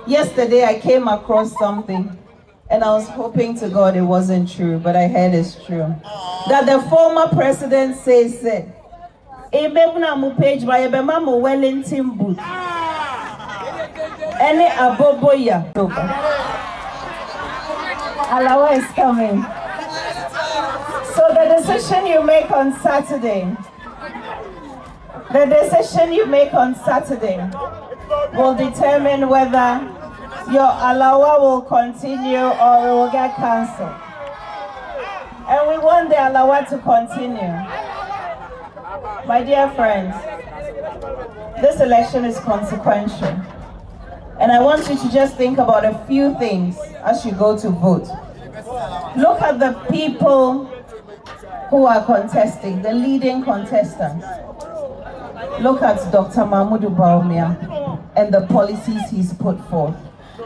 Yesterday I came across something and I was hoping to God it wasn't true, but I heard it's true. That the former president says that page by Wellington boot. Any aboboya. Alawa is coming. So the decision you make on Saturday, will determine whether your alawa will continue or it will get cancelled. And we want the alawa to continue. My dear friends, this election is consequential. And I want you to just think about a few things as you go to vote. Look at the people who are contesting, the leading contestants. Look at Dr. Bawumia and the policies he's put forth.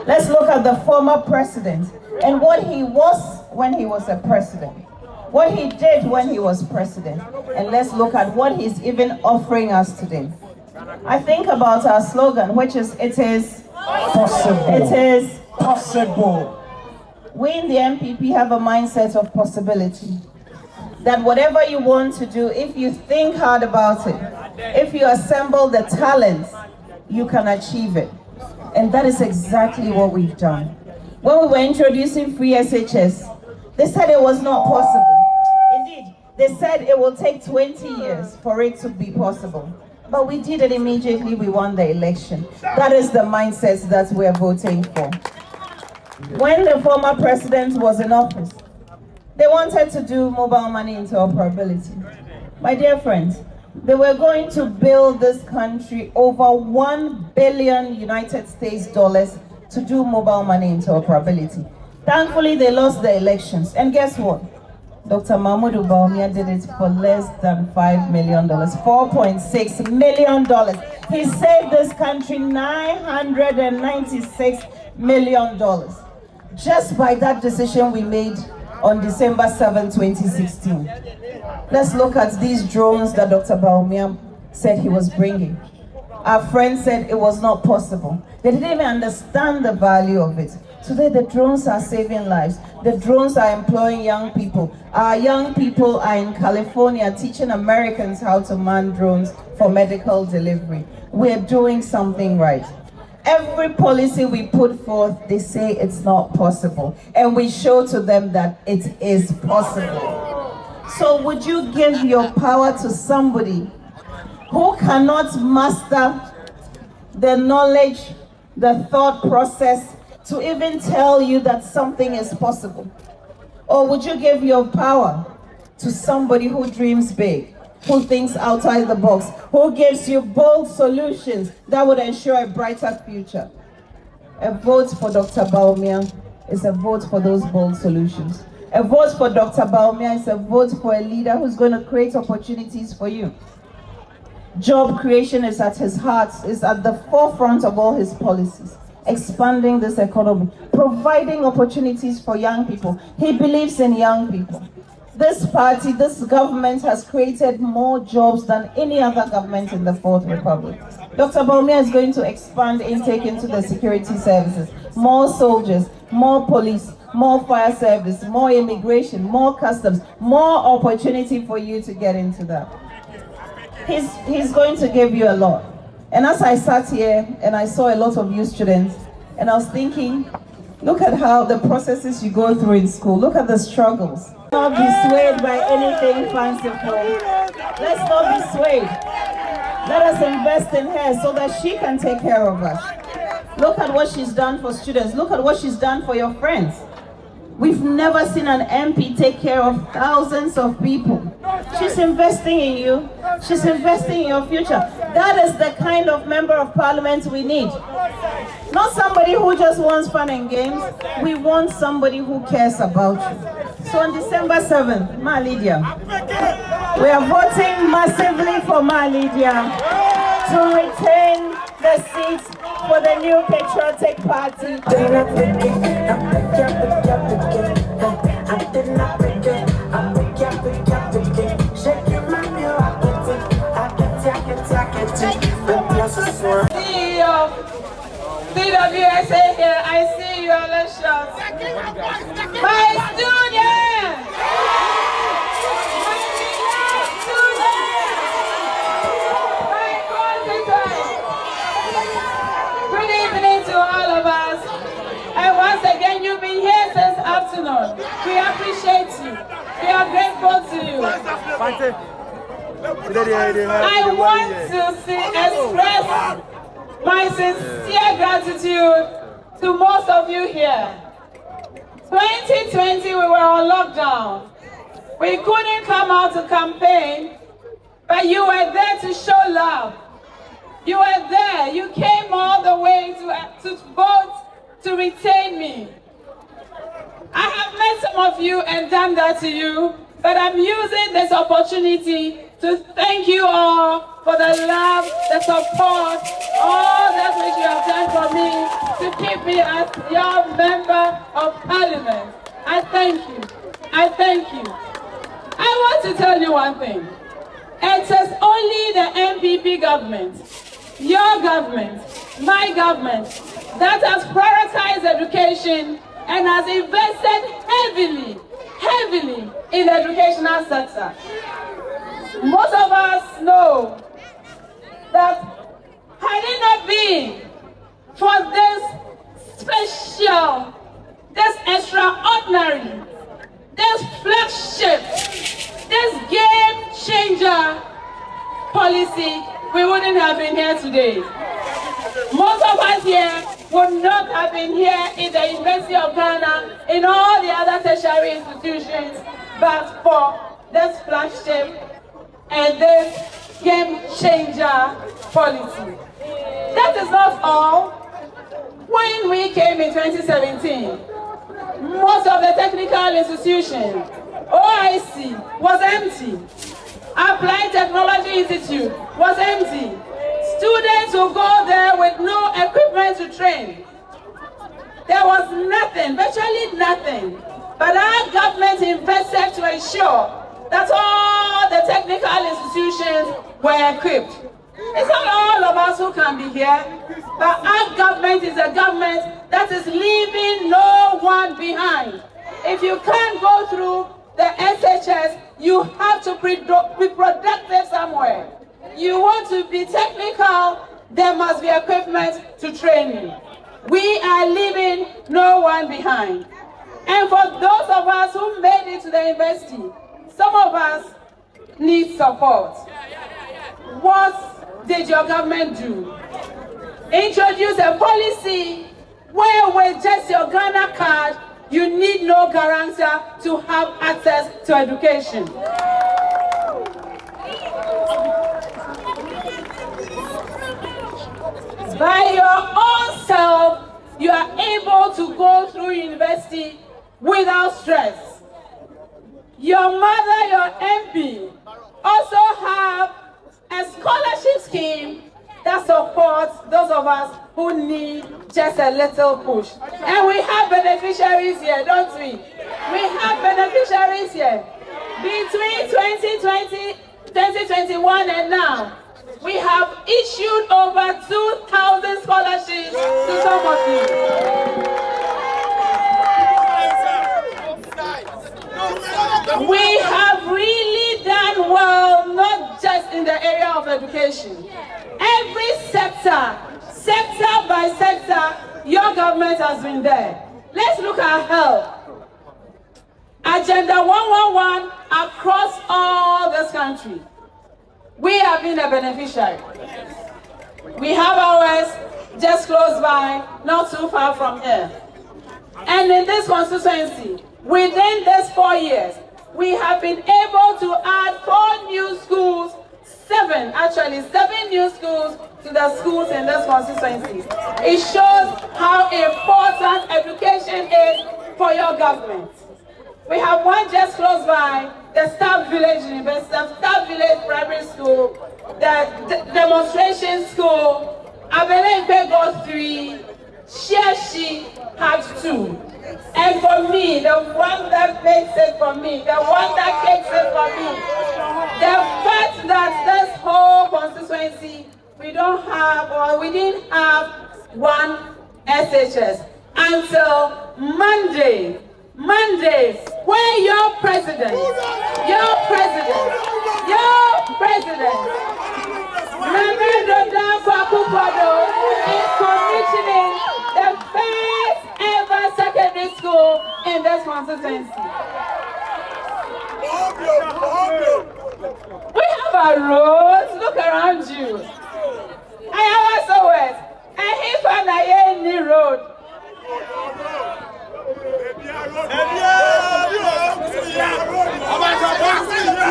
Let's look at the former president and what he was when he was a president, what he did when he was president, and let's look at what he's even offering us today. I think about our slogan, which is, it is possible. It is possible. We in the MPP have a mindset of possibility. That whatever you want to do, if you think hard about it, if you assemble the talents, you can achieve it. And that is exactly what we've done. When we were introducing free SHS, they said it was not possible. Indeed, they said it will take 20 years for it to be possible. But we did it immediately, we won the election. That is the mindset that we're voting for. When the former president was in office, they wanted to do mobile money interoperability. My dear friends, they were going to build this country over $1 billion United States dollars to do mobile money interoperability. Thankfully, they lost the elections. And guess what? Dr. Bawumia did it for less than $5 million, $4.6 million. He saved this country $996 million just by that decision we made on December 7, 2016. Let's look at these drones that Dr. Bawumia said he was bringing. Our friends said it was not possible. They didn't even understand the value of it. Today the drones are saving lives. The drones are employing young people. Our young people are in California teaching Americans how to man drones for medical delivery. We're doing something right. Every policy we put forth, they say it's not possible. And we show to them that it is possible. So would you give your power to somebody who cannot master the knowledge, the thought process, to even tell you that something is possible? Or would you give your power to somebody who dreams big, who thinks outside the box, who gives you bold solutions that would ensure a brighter future? A vote for Dr. Bawumia is a vote for those bold solutions. A vote for Dr. Bawumia is a vote for a leader who's going to create opportunities for you. Job creation is at his heart, is at the forefront of all his policies. Expanding this economy, providing opportunities for young people. He believes in young people. This party, this government has created more jobs than any other government in the Fourth Republic. Dr. Bawumia is going to expand intake into the security services. More soldiers, more police, more fire service, more immigration, more customs, more opportunity for you to get into that. He's going to give you a lot. And as I sat here and I saw a lot of you students, and I was thinking, look at how the processes you go through in school, look at the struggles. Let's not be swayed by anything fanciful. Let's not be swayed. Let us invest in her so that she can take care of us. Look at what she's done for students. Look at what she's done for your friends. We've never seen an MP take care of thousands of people. She's investing in you. She's investing in your future. That is the kind of member of parliament we need. Not somebody who just wants fun and games. We want somebody who cares about you. So on December 7th, Maa Lydia, we are voting massively for Maa Lydia to retain the seat for the new patriotic party. CWSA here, I see your elections. My students! My beloved students! My constituents! Good evening to all of us. And once again, you've been here since afternoon. We appreciate you. We are grateful to you. I want to express my sincere gratitude to most of you here. 2020, we were on lockdown. We couldn't come out to campaign, but you were there to show love. You were there. You came all the way to vote to retain me. I have met some of you and done that to you, but I'm using this opportunity to thank you all for the love, the support, all that which you have done for me to keep me as your member of parliament. I thank you. I thank you. I want to tell you one thing. It is only the MPP government, your government, my government, that has prioritized education and has invested heavily in the educational sector. Most of us know that had it not been for this special, this extraordinary, this flagship, this game changer policy, we wouldn't have been here today. Most of us here would not have been here in the University of Ghana, in all the other tertiary institutions, but for this flagship and this game changer policy. That is not all. When we came in 2017, most of the technical institutions, OIC, was empty. Applied Technology Institute was empty. Students will go there with no equipment to train. There was nothing, virtually nothing. But our government invested to ensure that all the technical institutions were equipped. It's not all of us who can be here, but our government is a government that is leaving no one behind. If you can't go through the SHS, you have to be productive somewhere. You want to be technical, there must be equipment to train you. We are leaving no one behind. And for those of us who made it to the university, some of us need support. What did your government do? Introduce a policy where with just your Ghana card, you need no guarantor to have access to education. By your own self, you are able to go through university without stress. Your mother, your MP, also have a scholarship scheme that supports those of us who need just a little push. And we have beneficiaries here, don't we? We have beneficiaries here. Between 2020, 2021 and now, we have issued over 2,000 scholarships to some of you. We have really done well, not just in the area of education. Every sector by sector, your government has been there. Let's look at health. Agenda 111 across all this country. We have been a beneficiary. We have ours just close by, not too far from here. And in this constituency, within these 4 years, we have been able to add 4 new schools, 7 new schools to the schools in this constituency. It shows how important education is for your government. We have one just close by, the Staff Village University, Staff Village Primary School, the demonstration school, Abelempe got 3, Sheshi had 2. And for me, the one that makes it for me, the one that takes it for me, the fact that this whole constituency, we didn't have one SHS until Monday. Monday, where your president is commissioning the first ever secondary school in this constituency. We have our roads, look around you. I have also west, and he found a road.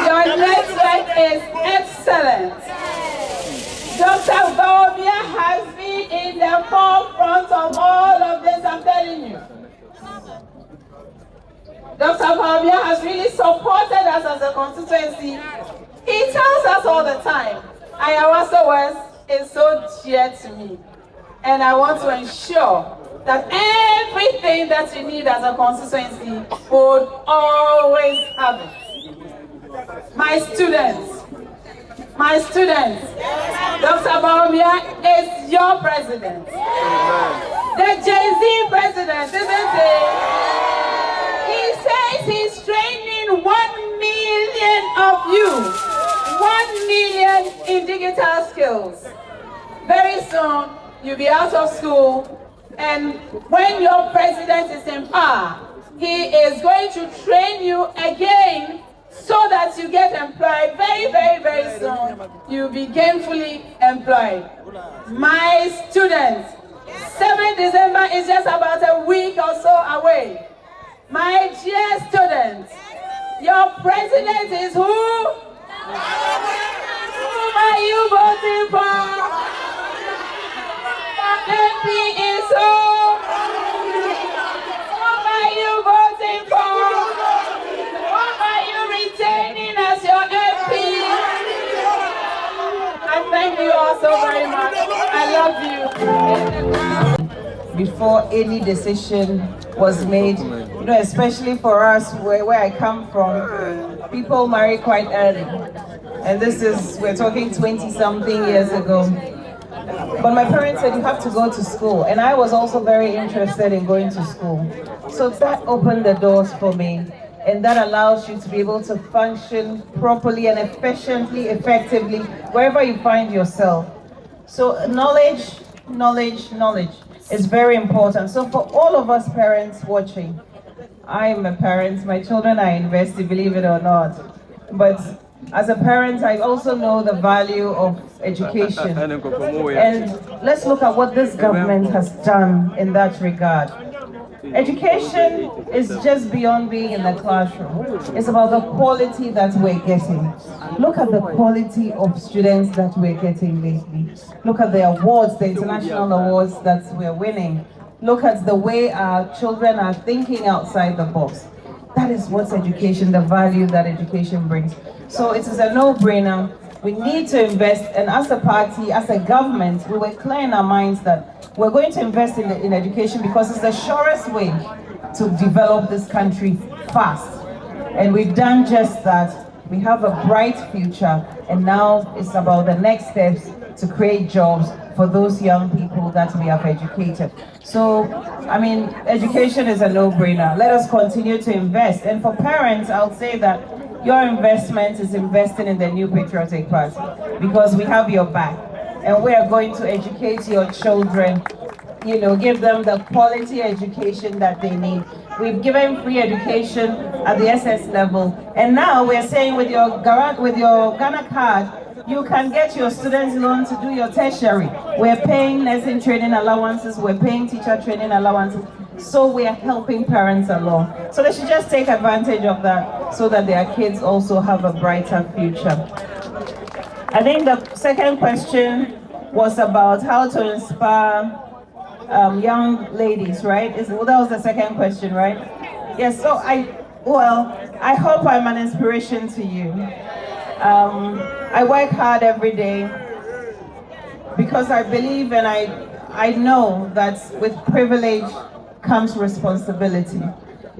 Your network is excellent. Dr. Bawumia has been in the forefront of all of this, I'm telling you. Dr. Bawumia has really supported us as a constituency. He tells us all the time, Ayawaso West is so dear to me. And I want to ensure that everything that you need as a constituency would always have it. My students, Dr. Bawumia is your president. The Jay-Z president, isn't he? He says he's training 1 million of you, 1 million in digital skills. Very soon, you'll be out of school, and when your president is in power, he is going to train you again so that you get employed very, very, very soon. You'll be gainfully employed. My students, 7th December is just about a week or so away. My dear students, your president is who? Whom are you voting for? MP is who? Whom are you voting for? Whom are you retaining as your MP? I thank you all so very much. I love you. Before any decision was made, you know, especially for us where I come from, people marry quite early. And this is, we're talking 20-something years ago. But my parents said you have to go to school, and I was also very interested in going to school. So that opened the doors for me, and that allows you to be able to function properly and efficiently, effectively, wherever you find yourself. So knowledge is very important. So for all of us parents watching, I'm a parent, my children are in university, believe it or not. But as a parent, I also know the value of education. And let's look at what this government has done in that regard. Education is just beyond being in the classroom. It's about the quality that we're getting. Look at the quality of students that we're getting lately. Look at the awards, the international awards that we're winning. Look at the way our children are thinking outside the box. That is what's education, the value that education brings. So it is a no-brainer. We need to invest, and as a party, as a government, we were clear in our minds that we're going to invest in education because it's the surest way to develop this country fast. And we've done just that. We have a bright future, and now it's about the next steps to create jobs for those young people that we have educated. So, I mean, education is a no-brainer. Let us continue to invest. And for parents, I'll say that your investment is investing in the New Patriotic Party because we have your back. And we are going to educate your children, you know, give them the quality education that they need. We've given free education at the SS level. And now we're saying with your Ghana card, you can get your students' loan to do your tertiary. We're paying nursing training allowances, we're paying teacher training allowances. So we are helping parents along. So they should just take advantage of that so that their kids also have a brighter future. I think the second question was about how to inspire young ladies, right? That was the second question, right? Yes, so I hope I'm an inspiration to you. I work hard every day because I believe and I know that with privilege comes responsibility.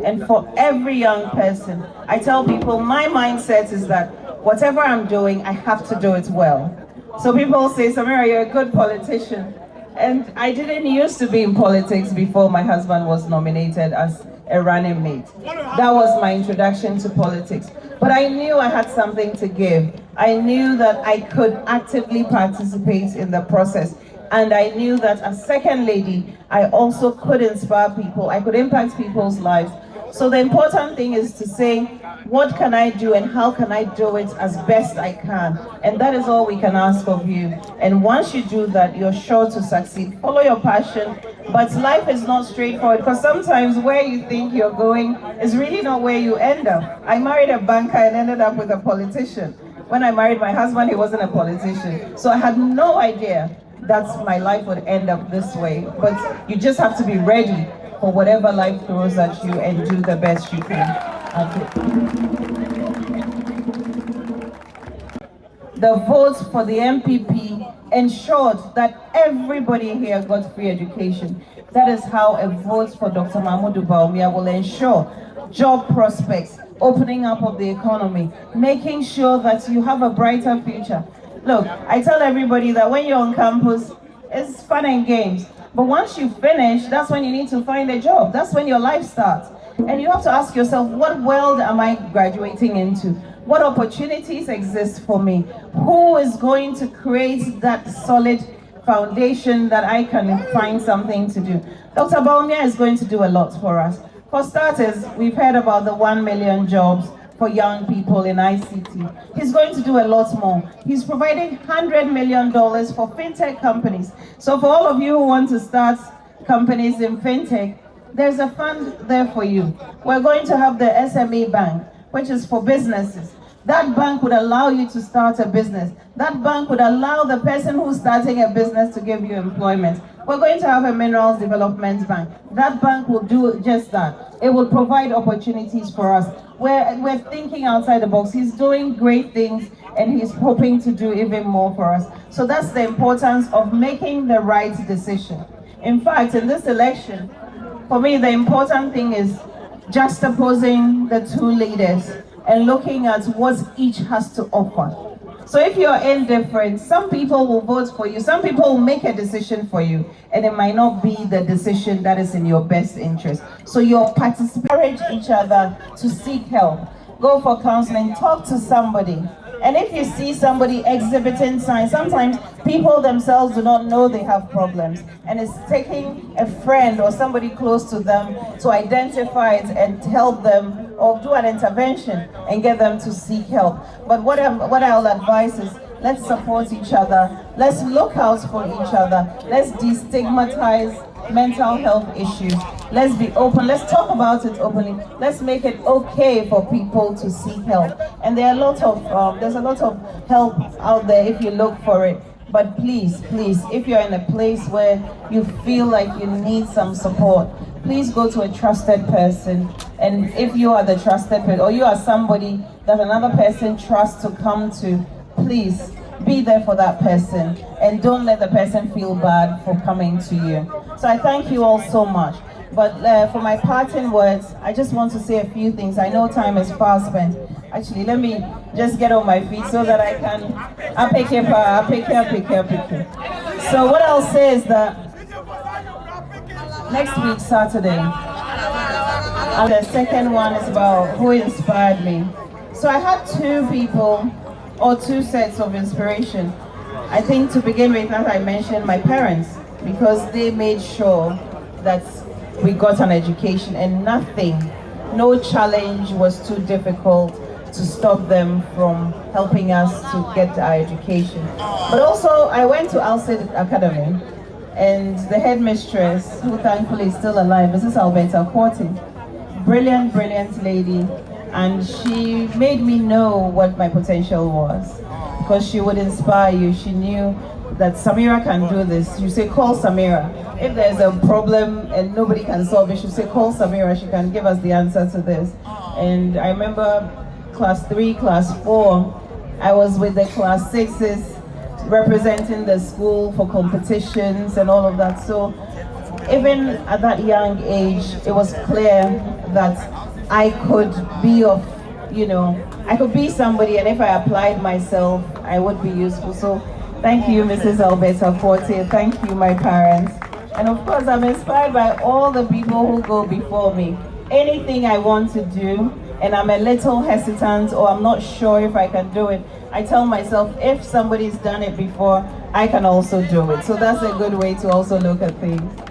And for every young person, I tell people my mindset is that whatever I'm doing, I have to do it well. So people say, Samira, you're a good politician. And I didn't used to be in politics before my husband was nominated as a running mate. That was my introduction to politics. But I knew I had something to give. I knew that I could actively participate in the process. And I knew that as second lady, I also could inspire people. I could impact people's lives. So the important thing is to say, what can I do and how can I do it as best I can? And that is all we can ask of you. And once you do that, you're sure to succeed. Follow your passion, but life is not straightforward because sometimes where you think you're going is really not where you end up. I married a banker and ended up with a politician. When I married my husband, he wasn't a politician. So I had no idea that my life would end up this way. But you just have to be ready for whatever life throws at you and do the best you can at it. The vote for the MPP ensured that everybody here got free education. That is how a vote for Dr. Mahmoud Bawumia will ensure job prospects, opening up of the economy, making sure that you have a brighter future. Look, I tell everybody that when you're on campus, it's fun and games. But once you finish, that's when you need to find a job. That's when your life starts. And you have to ask yourself, what world am I graduating into? What opportunities exist for me? Who is going to create that solid foundation that I can find something to do? Dr. Bawumia is going to do a lot for us. For starters, we've heard about the 1 million jobs for young people in ICT. He's going to do a lot more. He's providing $100 million for fintech companies. So for all of you who want to start companies in fintech, there's a fund there for you. We're going to have the SME bank, which is for businesses. That bank would allow you to start a business. That bank would allow the person who's starting a business to give you employment. We're going to have a minerals development bank. That bank will do just that. It will provide opportunities for us. We're thinking outside the box. He's doing great things and he's hoping to do even more for us. So that's the importance of making the right decision. In fact, in this election, for me, the important thing is juxtaposing the two leaders and looking at what each has to offer. So if you're indifferent, some people will vote for you, some people will make a decision for you, and it might not be the decision that is in your best interest. So you're participating, encourage each other to seek help. Go for counseling, talk to somebody. And if you see somebody exhibiting signs, sometimes people themselves do not know they have problems. And it's taking a friend or somebody close to them to identify it and help them or do an intervention and get them to seek help. But what I'll advise is, let's support each other. Let's look out for each other. Let's destigmatize mental health issues. Let's be open. Let's talk about it openly. Let's make it okay for people to seek help. And there's a lot of help out there if you look for it. But please, if you're in a place where you feel like you need some support, please go to a trusted person. And if you are the trusted person, or you are somebody that another person trusts to come to, please be there for that person and don't let the person feel bad for coming to you. So I thank you all so much. But for my parting words, I just want to say a few things. I know time is fast spent. Actually, let me just get on my feet so that I can pick it. So what I'll say is that next week, Saturday, and the second one is about who inspired me. So I had two people, or two sets of inspiration. I think to begin with, as I mentioned, my parents, because they made sure that we got an education and no challenge was too difficult to stop them from helping us to get our education. But also, I went to Alcid Academy, and the headmistress, who thankfully is still alive, Mrs. Alberta Corti, brilliant lady, and she made me know what my potential was, because she would inspire you. She knew that Samira can do this. You say, call Samira. If there's a problem and nobody can solve it, you say, call Samira. She can give us the answer to this. And I remember class 3, class 4, I was with the class 6s representing the school for competitions and all of that. So even at that young age, it was clear that I could be I could be somebody, and if I applied myself, I would be useful. So Thank you, Mrs. Alberta Forte. Thank you, my parents. And of course, I'm inspired by all the people who go before me. Anything I want to do, and I'm a little hesitant or I'm not sure if I can do it, I tell myself, if somebody's done it before, I can also do it. So that's a good way to also look at things.